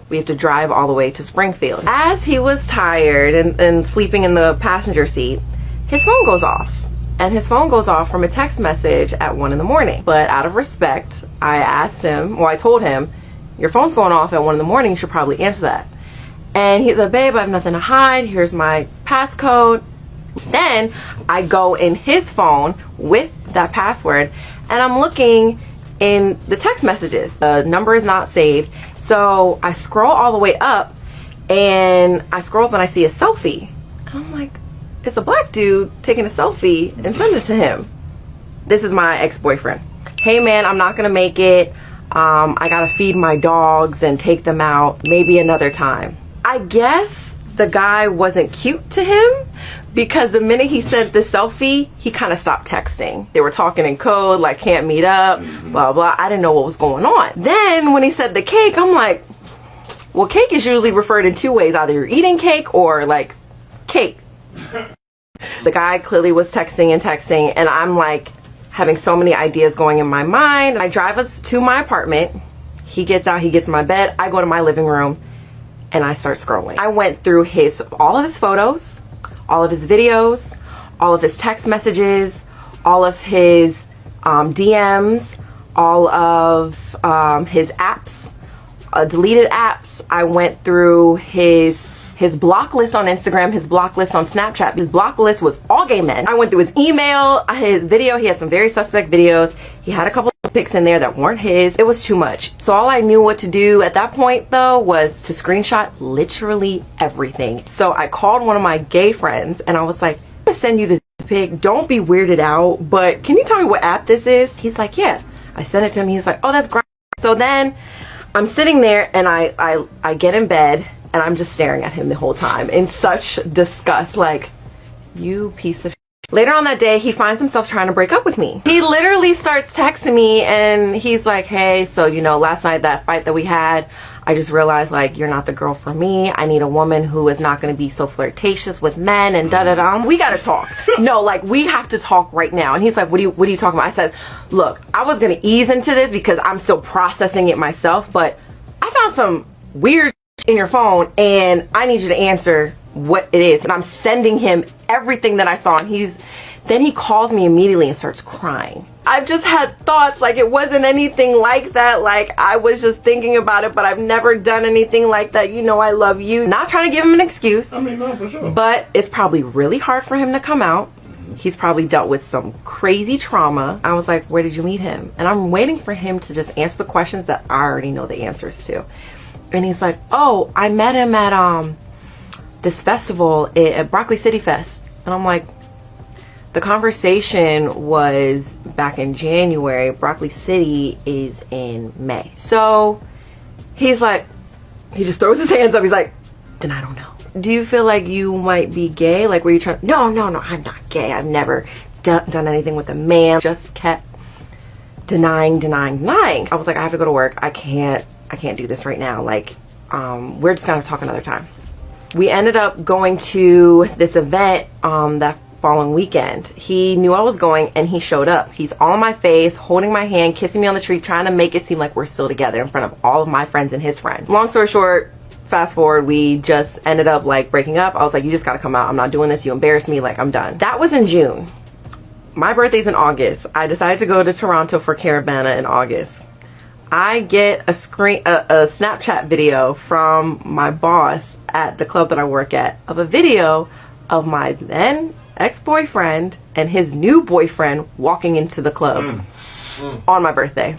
We have to drive all the way to Springfield. As he was tired and sleeping in the passenger seat, his phone goes off. And his phone goes off from a text message at 1 in the morning. But out of respect, I asked him, well, I told him, your phone's going off at 1 in the morning, you should probably answer that. And he said, babe, I have nothing to hide. Here's my passcode. Then I go in his phone with that password and I'm looking in the text messages. The number is not saved. So I scroll all the way up and I scroll up and I see a selfie. And I'm like, it's a black dude taking a selfie and sending it to him. This is my ex-boyfriend. Hey man, I'm not gonna make it. I gotta feed my dogs and take them out. Maybe another time. I guess the guy wasn't cute to him because the minute he sent the selfie, he kind of stopped texting. They were talking in code, like can't meet up, blah, blah. I didn't know what was going on. Then when he said the cake, I'm like, well, cake is usually referred in two ways. Either you're eating cake or like cake. The guy clearly was texting and I'm like having so many ideas going in my mind. I drive us to my apartment. He gets out, he gets in my bed. I go to my living room and I start scrolling. I went through all of his photos, all of his videos, all of his text messages, all of his DMs, all of his apps, deleted apps. I went through his block list on Instagram, his block list on Snapchat. His block list was all gay men. I went through his email, his video. He had some very suspect videos. He had a couple of pics in there that weren't his. It was too much. So all I knew what to do at that point though was to screenshot literally everything. So I called one of my gay friends and I was like, I'm gonna send you this pic. Don't be weirded out, but can you tell me what app this is? He's like, yeah. I sent it to him. He's like, oh, that's great. So then I'm sitting there and I get in bed and I'm just staring at him the whole time in such disgust, like, you piece of shit. Later on that day, he finds himself trying to break up with me. He literally starts texting me and he's like, hey, so you know, last night that fight that we had, I just realized like you're not the girl for me. I need a woman who is not going to be so flirtatious with men and da-da-da. We got to talk. No, like we have to talk right now. And he's like, what are you talking about? I said, look, I was going to ease into this because I'm still processing it myself, but I found some weird in your phone and I need you to answer what it is. And I'm sending him everything that I saw and then he calls me immediately and starts crying. I've just had thoughts like it wasn't anything like that, like I was just thinking about it, but I've never done anything like that. You know I love you. Not trying to give him an excuse. I mean, no, for sure. But it's probably really hard for him to come out. He's probably dealt with some crazy trauma. I was like, where did you meet him? And I'm waiting for him to just answer the questions that I already know the answers to. And he's like, oh, I met him at this festival at Broccoli City Fest. And I'm like, the conversation was back in January. Broccoli City is in May. So he's like, he just throws his hands up. He's like, then I don't know. Do you feel like you might be gay? Like, were you trying? No, I'm not gay. I've never done anything with a man. Just kept denying. I was like, I have to go to work. I can't do this right now. Like, we're just gonna talk another time. We ended up going to this event that following weekend. He knew I was going and he showed up. He's all in my face, holding my hand, kissing me on the cheek, trying to make it seem like we're still together in front of all of my friends and his friends. Long story short, fast forward, we just ended up like breaking up. I was like, you just gotta come out. I'm not doing this. You embarrassed me. Like, I'm done. That was in June. My birthday's in August. I decided to go to Toronto for Caravana in August. I get a Snapchat video from my boss at the club that I work at of a video of my then ex-boyfriend and his new boyfriend walking into the club on my birthday.